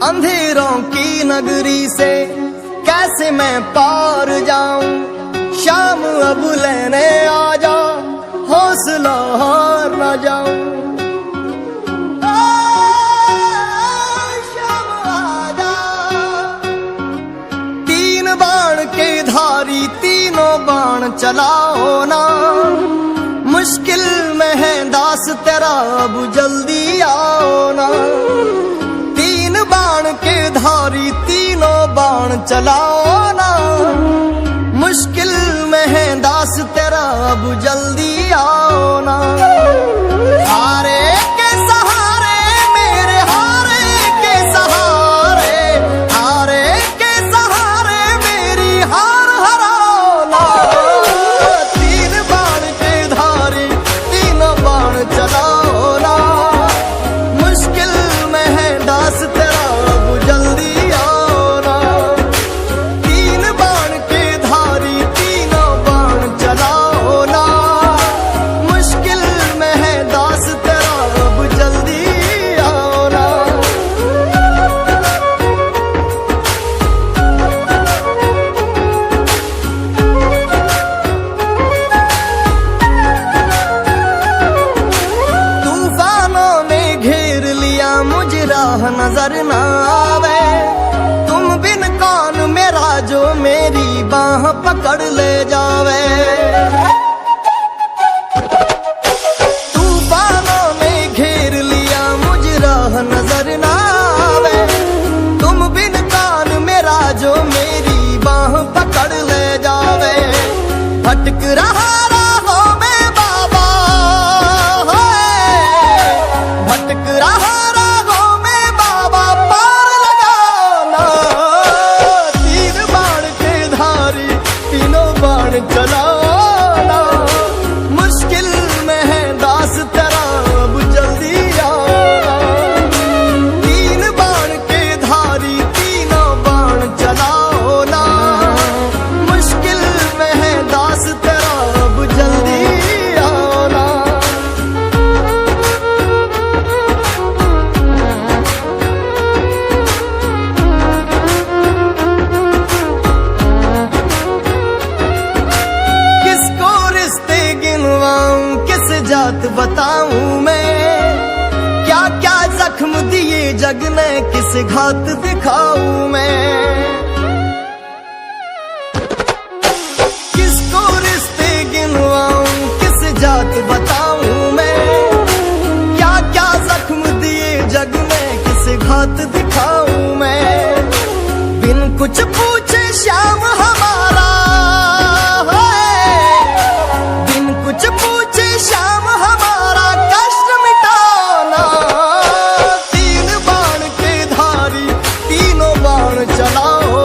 अंधेरों की नगरी से कैसे मैं पार जाऊं। शाम अब लेने आ जा, हौसला हार न जाऊं। शाम आजा, तीन बाण के धारी तीनों बाण चलाओ ना। मुश्किल में है दास तेरा, अब जल्दी आओ ना। तीन बाण के धारी तीनों बाण चलाओ ना। मुश्किल में है दास तेरा, अब जल्दी आओ ना। हारे के सहारे मेरे, हारे के सहारे, हारे के सहारे मेरी हार हराओ ना। तीन बाण के धारी तीनों बाण चलाओ ना। मुश्किल में है दास तेरा, अब जल्दी आओ ना। तीन बाण के धारी तीनों बाण चलाओ ना। मुश्किल में है दास तेरा, अब जल्दी आओ ना। तूफानों ने घेर लिया मुझे, राह नजर न आवे। तुम बिन कौन मेरा, जो मेरी बाह पकड़ ले जावे। तूफानों ने घेर लिया मुझे, राह नजर न आवे। तुम बिन कौन मेरा, जो मेरी बाह पकड़ ले जावे। भटक रहा राहों में बाबा, भटक रहा राहों में बाबा, पार लगाओ ना। तीन बाण के धारी तीनों बाण चलाओ ना। मुश्किल में है दास तेरा, अब जल्दी आओ ना। तीन बाण के धारी तीनों बाण चलाओ ना। मुश्किल में है दास तेरा, अब जल्दी आओ ना। किसको रिश्ते गिनवाऊं, किस जात बताऊं मैं। क्या क्या जख्म दिए जग ने, किस घात दिखाऊं मैं। किसको रिश्ते गिनवाऊं, किस जात बताऊं मैं। क्या क्या जख्म दिए जग ने, किस घात दिखाऊं मैं। बिन कुछ पूछे श्याम हमारा, बिन कुछ पूछे श्याम हमारा, कष्ट मिटाओ ना। तीन बाण के धारी तीनों बाण चलाओ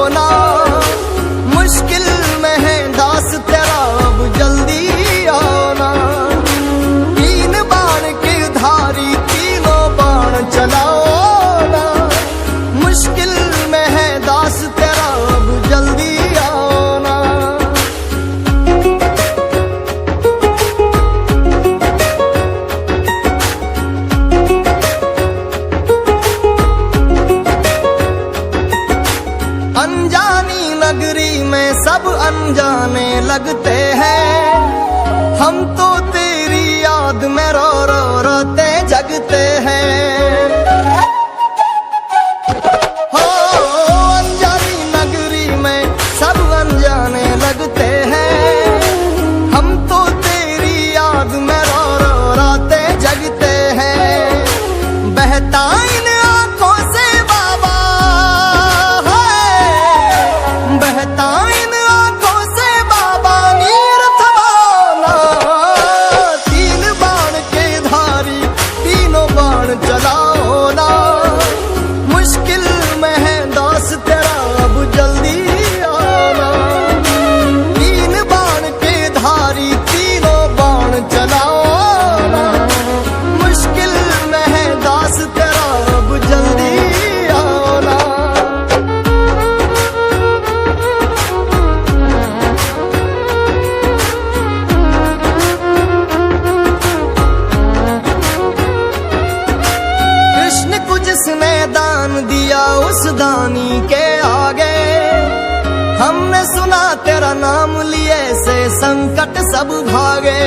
संकट सब भागे।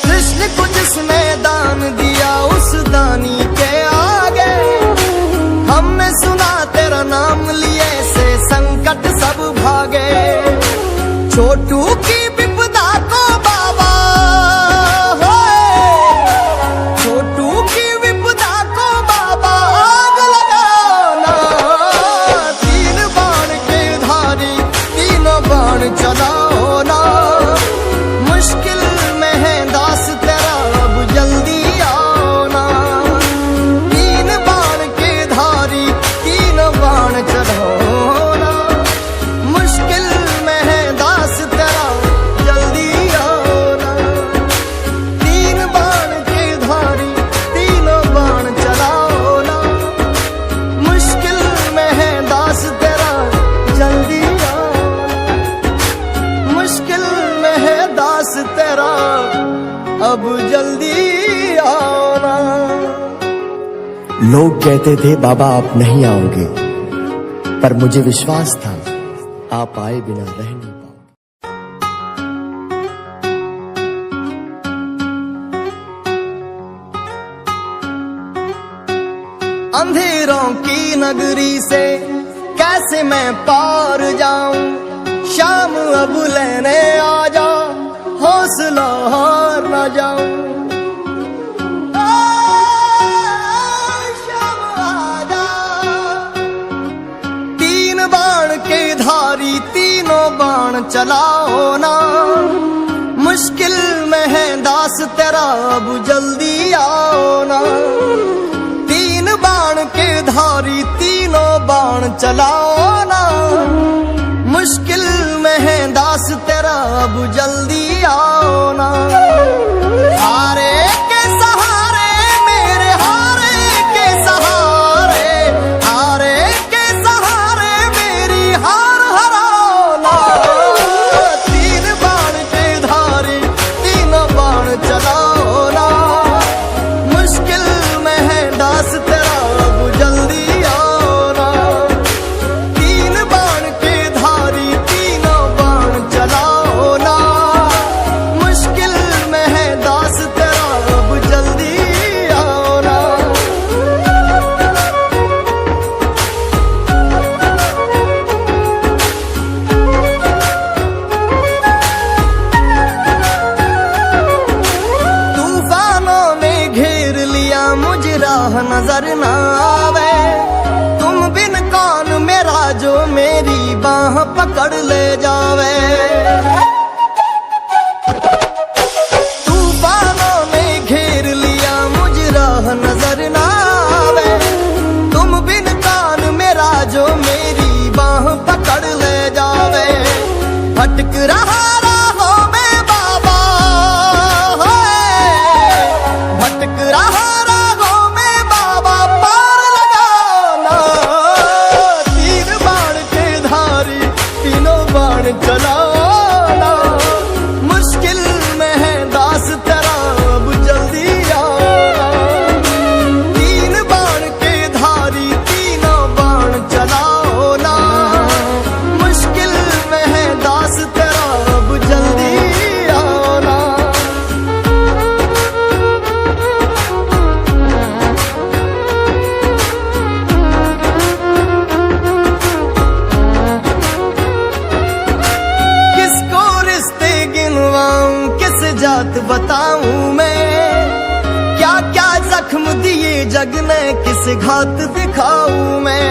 कृष्ण को जिसने दान दिया उस दानी के आगे, हमने सुना तेरा नाम लिए से संकट सब भागे। छोटू की विपदा को बाबा, छोटू की विपदा को बाबा आग लगाना। तीन बाण के धारी तीनों बाण चलाओ ना, मुश्किल में है दास तेरा अब जल्दी आओ ना। तीन बाण के धारी तीनों बाण चलाओ ना, मुश्किल में है दास तेरा जल्दी आओ ना। तीन बाण के धारी तीनों बाण चलाओ ना, मुश्किल में है दास तेरा जल्दी आओ ना। मुश्किल में है दास तेरा अब जल्दी आओ ना। लोग कहते थे बाबा आप नहीं आओगे, पर मुझे विश्वास था आप आए बिना रह नहीं पाओगे। अंधेरों की नगरी से कैसे मैं पार जाऊं, शाम अब लेने आ जा, हौसला हार न जाऊं। शाम आ जा। तीन बाण के धारी तीनों बाण चलाओ ना, मुश्किल में है दास तेरा अब जल्दी आओ ना। तीन बाण के धारी तीनों बाण चलाओ ना, मुश्किल में है दास तेरा अब जल्दी आओ ना। हारे के सहारे मेरे हारे के सहारे, हारे के सहारे मेरी हार हराओ ना। तीन बाण के धारी तीनों बाण चलाओ ना, मुश्किल में है दास तेरा अब जल्दी आओ ना। तीन बाण के धारी तीनों बाण चलाओ ना, मुश्किल में है दास तेरा अब जल्दी आओ ना। तूफानों ने घेर लिया मुझे राह नजर न आवे, तुम बिन कौन मेरा जो मेरी बाह पकड़ ले जावे। तूफानों ने घेर लिया मुझे राह नजर न आवे, तुम बिन कौन मेरा जो मेरी बाह पकड़ ले जावे। भटक रहा राहों में बाबा, भटक रहा राहों में बाबा, पार लगाना। तीन बाण के धारी तीनों बाण चलाना, मुश्किल में है दास तेरा अब जल्दी आना। तीन बाण के धारी तीनों बाण चलाओ ना, मुश्किल में है दास तेरा अब जल्दी आओ ना। किसको रिश्ते गिनवाऊं किस जात बताऊं मैं, क्या क्या जख्म दिए जग ने किस घात दिखाऊं मैं।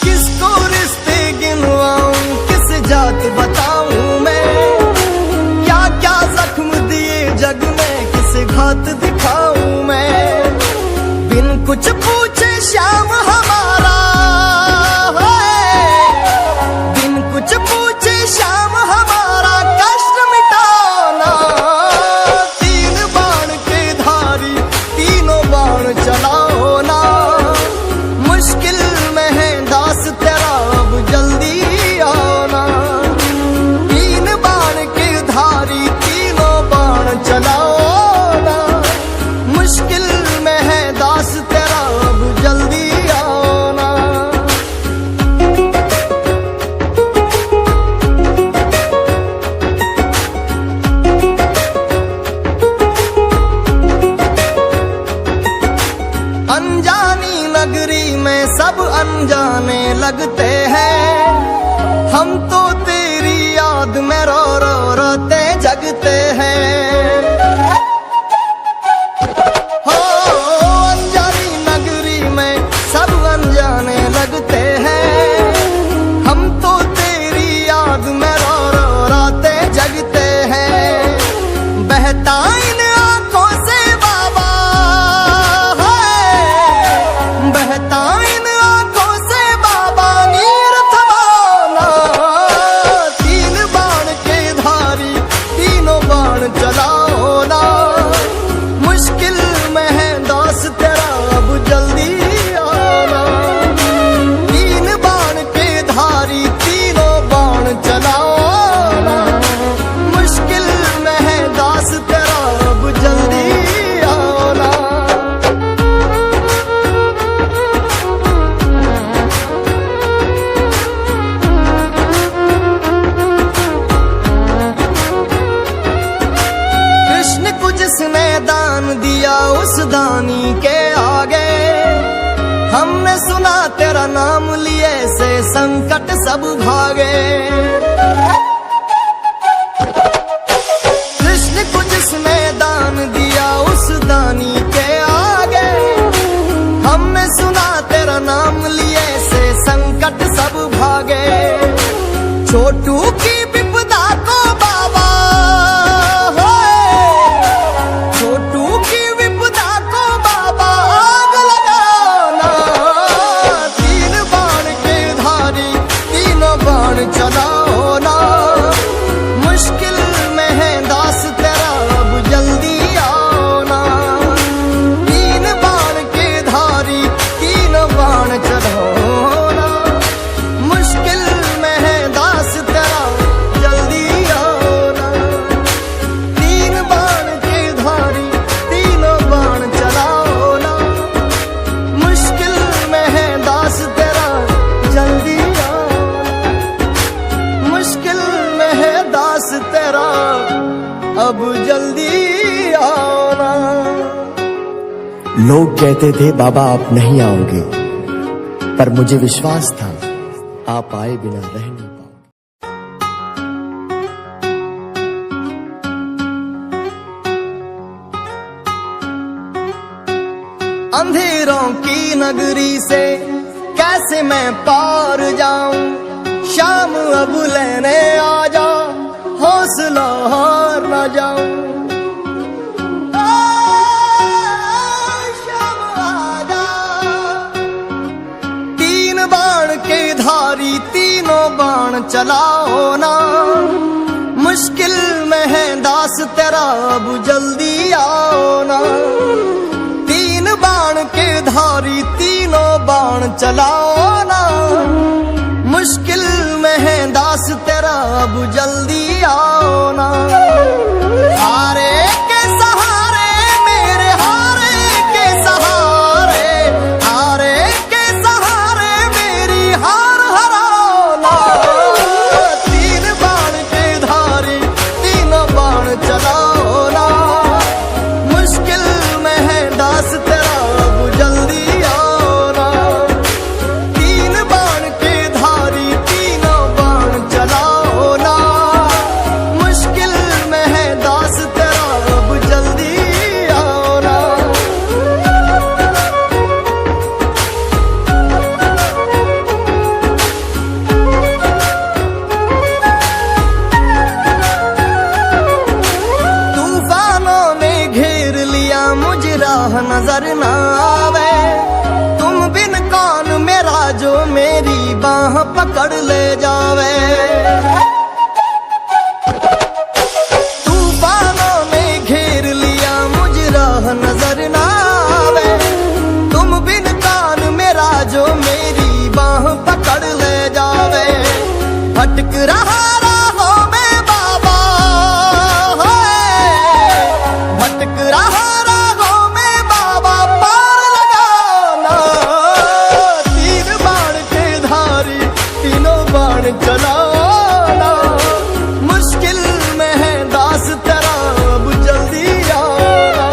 किसको रिश्ते गिनवाऊं किस जात बताऊं मैं, क्या क्या जख्म दिए जग में किस घात दिखाऊं मैं। बिन कुछ पूछे श्याम हमारा, बिन कुछ पूछे श्याम हमारा कष्ट मिटाना। तीन बाण के धारी तीनों बाण चलाओ ना, मुश्किल में है दास तेरा अब जल्दी आओ ना। तीन बाण के धारी तीनों बाण चलाओ ना, अनजाने लगते हैं, हम तो तेरी याद में रो रो रोते जगते हैं। हो अनजानी नगरी में सब अनजाने लगते हैं, हम तो तेरी याद में रो रो रोते जगते हैं। बहता इन आंखों से बाबा है, बहता इन आंखों से बाबा नीर थमाना। तीन बाण के धारी तीनों बाण चलाओ ना, मुश्किल में है दास तेरा अब जल्दी आना। तीन बाण के धारी तीनों बाण चलाओ ना, मुश्किल में है दास तेरा अब जल्दी आना। कृष्ण को जिसने दान दिया उस दानी के आगे, हमने सुना तेरा नाम लिए से संकट सब भागे। कृष्ण को जिसने दान दिया उस दानी के आगे, हमने सुना तेरा नाम लिए से संकट सब भागे। छोटू की विपदा को बाबा छोटू की विपदा को बाबा आग लगाना। तीन बाण के धारी तीनों बाण चलाओ ना, मुश्किल में है दास तेरा अब जल्दी आना। तीन बाण के धारी तीनों बाण चलाओ ना, मुश्किल में है दास तेरा जल्दी आना। तीन बाण के धारी तीनों बाण चलाओ ना, मुश्किल में है दास तेरा जल्दी आना। मुश्किल में है दास तेरा अब जल्दी आना। लोग कहते थे बाबा आप नहीं आओगे, पर मुझे विश्वास था आप आए बिना रह नहीं पाओगे। अंधेरों की नगरी से कैसे मैं पार जाऊं, शाम अब लेने आ जा, हौसला हार न जाऊं। शाम आ जा। तीन बाण के धारी तीनों बाण चलाओ ना, मुश्किल में है दास तेरा अब जल्दी आओ ना। तीन बाण के धारी तीनों बाण चलाओ ना, मुश्किल में है दास तेरा अब जल्दी आओ ना। हारे के सहारे मेरे हारे के सहारे, हारे के सहारे मेरी हार हराओ ना। तीन बाण के धारी तीनों बाण चलाओ ना, मुश्किल में है दास तेरा अब जल्दी आओ ना। तीन बाण के धारी तीनों बाण चलाओ ना, मुश्किल में है दास तेरा अब जल्दी आओ ना। तूफानों ने घेर लिया मुझे राह नजर ना आवे, तुम बिन कौन मेरा जो मेरी बाह पकड़ ले जावे। तूफानों ने घेर लिया मुझे राह नजर ना आवे, तुम बिन कौन मेरा जो मेरी बाह पकड़ ले जावे। भटक रहा राहों में बाबा है, भटक रहा राहों में बाबा पार लगाना। तीन बाण के धारी तीनों बाण चलाना, मुश्किल में है दास तेरा अब जल्दी आना।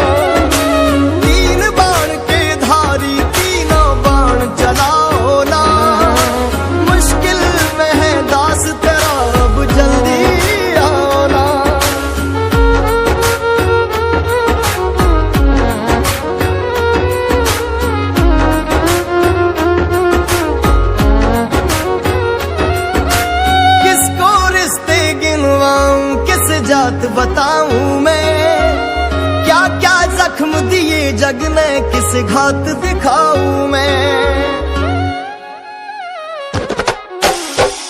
तीन बाण के धारी तीनों बाण चलाओ ना, बताऊं मैं, क्या क्या जख्म दिए जग ने, किस घात दिखाऊं मैं।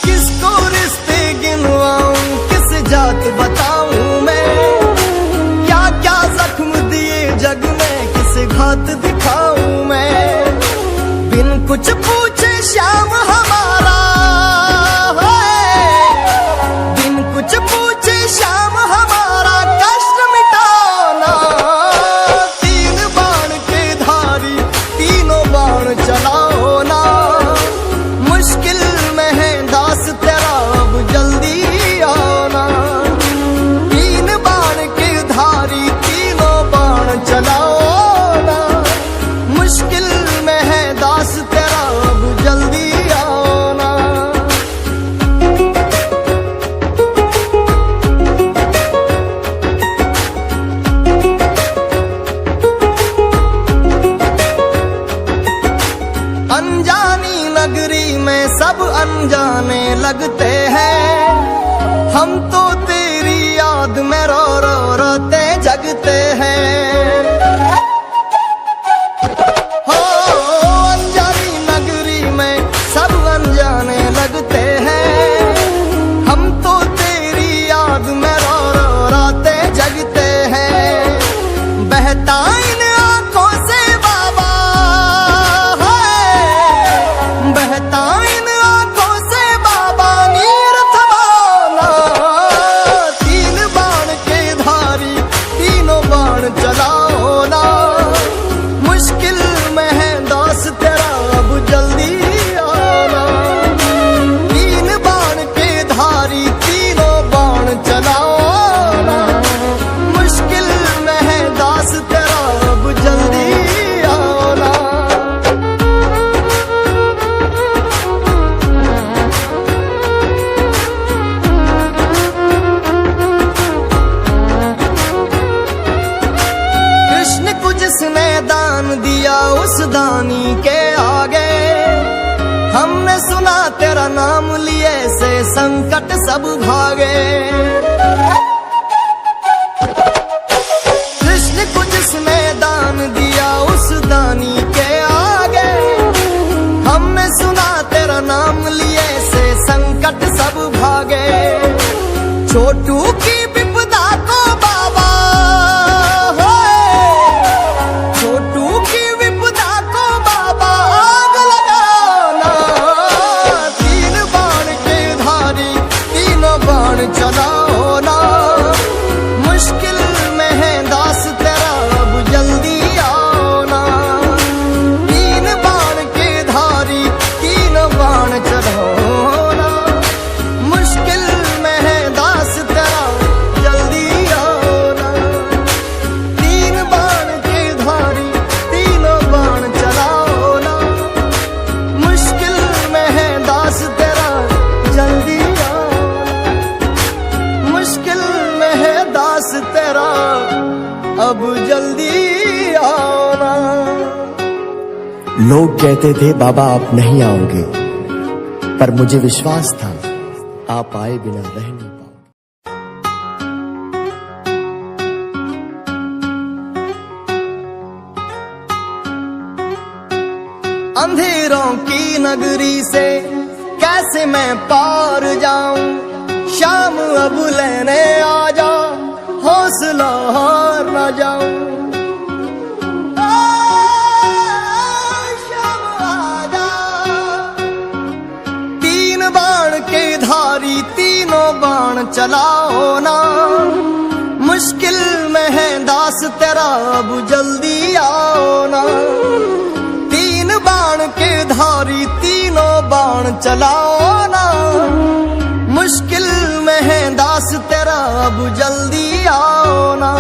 किसको रिश्ते गिनवाऊं, किस जात बताऊं मैं, क्या क्या जख्म दिए जग ने, किस घात दिखाऊं मैं। बिन कुछ पूछे श्याम हमारा, बिन कुछ पूछे श्याम हमारा कष्ट मिटाना। तीन बाण के धारी तीनों बाण चलाओ ना, मुश्किल में है दास तेरा अब जल्दी आना। तीन बाण के धारी तीनों बाण चलाओ ना, मुश्किल में है दास तेरा अब जल्दी आना। अनजानी नगरी में सब अनजाने लगते हैं, हम तो तेरी याद में रो रो रोते जगते हैं। हो अनजानी नगरी में सब अनजाने लगते हैं, हम तो तेरी याद में रो रो रोते जगते हैं। बहता इन आंखों से बाबा है, बहता इन आंखों से बाबा नीर थमाना। तीन बाण के धारी तीनों बाण चलाओ ना, मुश्किल में है दास तेरा अब जल्दी आना। तीन बाण के धारी तीनों बाण चलाओ ना, मुश्किल में है दास तेरा अब जल्दी आना। कृष्ण को जिसने दान दिया उस दानी के आगे, हमने सुना तेरा नाम लिए से संकट सब भागे। कृष्ण को जिसने दान दिया उस दानी के आगे, हमने सुना तेरा नाम लिए से संकट सब भागे। छोटू की विपदा को बाबा, छोटू की विपदा को बाबा आग लगाना। तीन बाण के धारी तीनों बाण चलाओ ना, मुश्किल में है दास तेरा अब जल्दी आना। तीन बाण के धारी तीनों बाण चलाओ ना, मुश्किल में है दास तेरा जल्दी आना। तीन बाण के धारी तीनों बाण चलाओ ना, मुश्किल में है दास तेरा जल्दी आना। मुश्किल में है दास तेरा अब जल्दी आना। लोग कहते थे बाबा आप नहीं आओगे, पर मुझे विश्वास था आप आए बिना रह नहीं पाओगे। अंधेरों की नगरी से कैसे मैं पार जाऊं, शाम अब लेने आ जा, हौसला हार न जाऊं। शाम आ जा। तीन बाण के धारी तीनों बाण चलाओ ना, मुश्किल में है दास तेरा अब जल्दी आओ ना। तीन बाण के धारी तीनों बाण चलाओ ना, मुश्किल में है दास तेरा अब जल्दी आओ ना।